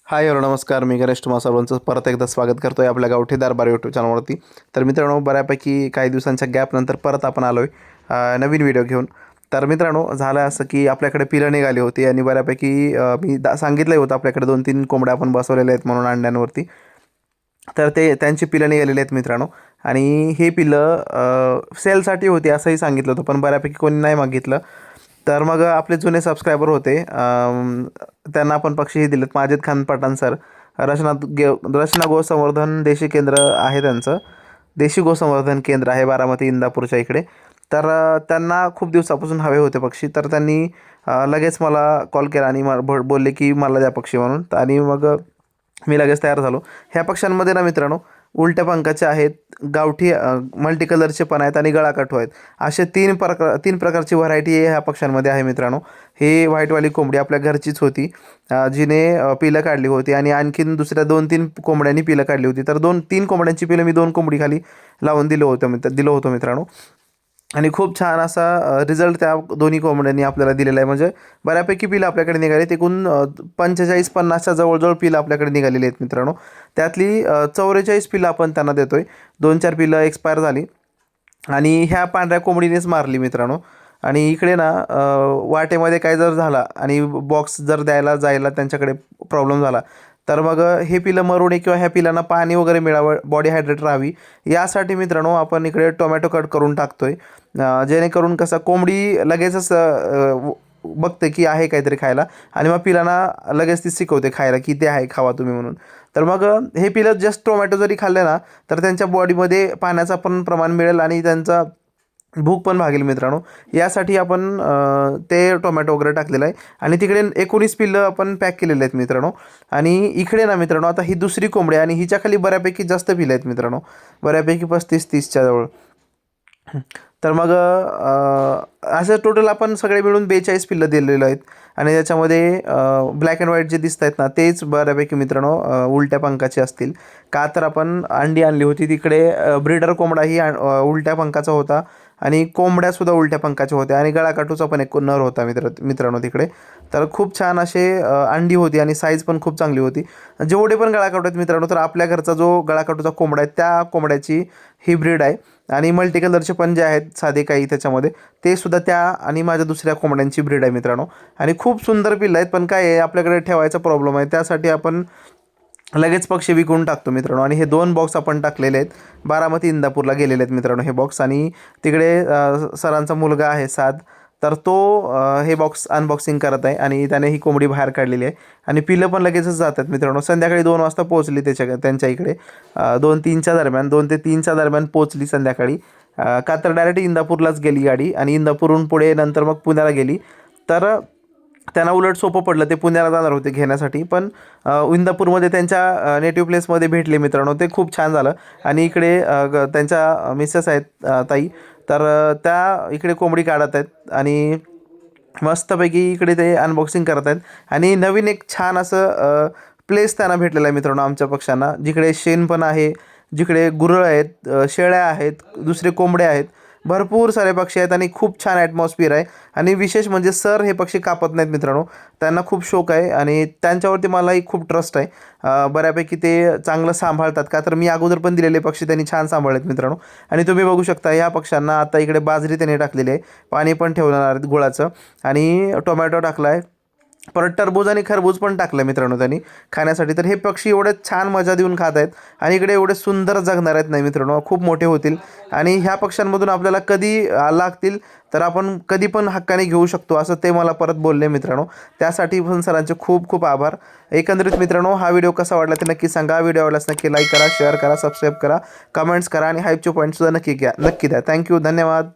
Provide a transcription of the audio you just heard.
Hi hello नमस्कार. मी गणेश तुम्हा सर्वांचं परत एकदा स्वागत करतो आहे आपल्या गावठी दरबार यूट्यूब चॅनलवरती. तर मित्रांनो, बऱ्यापैकी काही दिवसांच्या गॅपनंतर परत आपण आलो आहे नवीन व्हिडिओ घेऊन. तर मित्रांनो, झालं असं की आपल्याकडे पिलं निघाली होती आणि बऱ्यापैकी मी सांगितलं होतं आपल्याकडे 2-3 कोंबड्या आपण बसवलेल्या आहेत म्हणून अंड्यांवरती. तर त्यांची पिलं निघालेली आहेत मित्रांनो. आणि हे पिलं सेलसाठी होती असंही सांगितलं होतं, पण बऱ्यापैकी कोणी नाही मागितलं. तर मग आपले जुने सबस्क्रायबर होते, त्यांना आपण पक्षीही दिलेत. माजिद खान पठाण सर, रचना गोसंवर्धन देशी केंद्र आहे त्यांचं. देशी गोसंवर्धन केंद्र आहे बारामती इंदापूरच्या इकडे. तर त्यांना खूप दिवसापासून हवे होते पक्षी. तर त्यांनी लगेच मला कॉल केला आणि बोलले की मला द्या पक्षी म्हणून. आणि मग मी लगेच तयार झालो. ह्या पक्ष्यांमध्ये ना मित्रांनो, उलट्या पंखाचे आहेत, गावठी मल्टी कलरचे पण आहेत आणि गळाकाठू आहेत. असे तीन प्रकारची व्हरायटी ह्या पक्ष्यांमध्ये आहे मित्रांनो. ही व्हाईटवाली कोंबडी आपल्या घरचीच होती, जिने पिलं काढली होती आणि आणखीन दुसऱ्या 2-3 कोंबड्यांनी पिलं काढली होती. तर 2-3 कोंबड्यांची पिलं मी 2 कोंबडी खाली लावून दिलं होतं मित्रांनो. आणि खूप छान असा रिझल्ट त्या दोन्ही कोंबड्यांनी आपल्याला दिलेला आहे. म्हणजे बऱ्यापैकी पिलं आपल्याकडे निघाली. एकूण 45-50च्या जवळजवळ पिलं आपल्याकडे निघालेली आहेत मित्रांनो. त्यातली 44 पिलं आपण त्यांना देतो आहे. 2-4 पिलं एक्सपायर झाली आणि ह्या पांढऱ्या कोंबडीनेच मारली मित्रांनो. आणि इकडे ना वाटेमध्ये काय जर झाला आणि बॉक्स जर जायला त्यांच्याकडे प्रॉब्लेम झाला, तर मग हे पिलं मरू नये किंवा ह्या पिलांना पाणी वगैरे मिळावं, बॉडी हायड्रेट राहावी, यासाठी मित्रांनो आपण इकडे टोमॅटो कट करून टाकतोय. जेणेकरून कसं कोंबडी लगेचच बघते की आहे काहीतरी खायला आणि मग पिलांना लगेच ती शिकवते खायला की ते आहे, खावा तुम्ही म्हणून. तर मग हे पिलं जस्ट टोमॅटो जरी खाल्ले ना, तर त्यांच्या बॉडीमध्ये पाण्याचं पण प्रमाण मिळेल आणि त्यांचा भूक पण भागेल मित्रांनो. यासाठी आपण ते टोमॅटो वगैरे टाकलेलं आहे. आणि तिकडे 19 पिल्लं आपण पॅक केलेले आहेत मित्रांनो. आणि इकडे ना मित्रांनो, आता ही दुसरी कोंबडी आणि हिच्या खाली बऱ्यापैकी जास्त पिलं आहेत मित्रांनो, बऱ्यापैकी 35-30च्या जवळ. तर मग असं टोटल आपण सगळे मिळून 42 पिल्लं दिलेलं आहेत. आणि त्याच्यामध्ये ब्लॅक अँड व्हाईट जे दिसत आहेत ना, तेच बऱ्यापैकी मित्रांनो उलट्या पंखाचे असतील. का तर आपण अंडी आणली होती तिकडे, ब्रीडर कोंबडा ही उलट्या पंखाचा होता आणि कोंबड्यासुद्धा उलट्या पंखाच्या होत्या आणि गळाकाठूचा पण एक नर होता मित्रांनो तिकडे. तर खूप छान असे अंडी होती आणि साईज पण खूप चांगली होती. जेवढे पण गळाकाठू आहेत मित्रांनो, तर आपल्या घरचा जो गळाकाठूचा कोंबडा आहे त्या कोंबड्याची ही ब्रीड आहे. आणि मल्टी कलरचे पण जे आहेत साधे काही त्याच्यामध्ये, ते सुद्धा त्या आणि माझ्या दुसऱ्या कोंबड्यांची ब्रीड आहे मित्रांनो. आणि खूप सुंदर पिल्लं आहेत, पण काय आहे आपल्याकडे ठेवायचा प्रॉब्लेम आहे, त्यासाठी आपण लगेच पक्षी विकून टाकतो मित्रांनो. आणि हे 2 बॉक्स आपण टाकलेले आहेत, बारामती इंदापूरला गेलेले आहेत मित्रांनो हे बॉक्स. आणि तिकडे सरांचा मुलगा आहे साद, तर तो हे बॉक्स अनबॉक्सिंग करत आहे आणि त्याने ही कोंबडी बाहेर काढलेली आहे. आणि पिलं पण लगेचच जातात मित्रांनो. संध्याकाळी 2 वाजता पोहोचली त्यांच्या इकडे, 2-3च्या दरम्यान, 2 ते 3च्या दरम्यान पोहोचली संध्याकाळी. का तर डायरेक्ट इंदापूरलाच गेली गाडी आणि इंदापूरहून पुढे नंतर मग पुण्याला गेली. तर त्यांना उलट सोपं पडलं, ते पुण्याला जाणार होते घेण्यासाठी, पण इंदापूरमध्ये त्यांच्या नेटिव्ह प्लेसमध्ये भेटले मित्रांनो. ते खूप छान झालं. आणि इकडे त्यांच्या मिसेस आहेत ताई, तर त्या इकडे कोंबडी काढत आहेत आणि मस्तपैकी इकडे ते अनबॉक्सिंग करत आहेत. आणि नवीन एक छान असं प्लेस त्यांना भेटलेलं आहे मित्रांनो आमच्या पक्ष्यांना, जिकडे शेण पण आहे, जिकडे गुरं आहेत, शेळ्या आहेत, दुसरे कोंबडे आहेत, भरपूर सारे पक्षी आहेत आणि खूप छान ॲटमॉस्फिअर आहे. आणि विशेष म्हणजे सर हे पक्षी कापत नाहीत मित्रांनो, त्यांना खूप शौक आहे आणि त्यांच्यावरती मलाही खूप ट्रस्ट आहे. बऱ्यापैकी ते चांगलं सांभाळतात, का तर मी अगोदर पण दिलेले पक्षी त्यांनी छान सांभाळलेत मित्रांनो. आणि तुम्ही बघू शकता ह्या पक्ष्यांना आता इकडे बाजरी त्यांनी टाकलेली आहे, पाणी पण ठेवणार आहेत गुळाचं, आणि टोमॅटो टाकला आहे, परत टरबूज आणि खरबूज पण टाकलं मित्रांनो त्यांनी खाण्यासाठी. तर हे पक्षी एवढे छान मजा देऊन खात आहेत आणि इकडे एवढे सुंदर जगणार आहेत नाही मित्रांनो, खूप मोठे होतील. आणि ह्या पक्ष्यांमधून आपल्याला कधी लागतील तर आपण कधी पण हक्काने घेऊ शकतो, असं ते मला परत बोलले मित्रांनो. त्यासाठी पण सरांचे खूप खूप आभार. एकंदरीत मित्रांनो, हा व्हिडिओ कसा वाटला ते नक्की सांगा. व्हिडिओ आवडल्यास नक्की लाईक करा, शेअर करा, सबस्क्राईब करा, कमेंट्स करा आणि हाईपचे पॉईंटसुद्धा नक्की द्या. थँक्यू, धन्यवाद.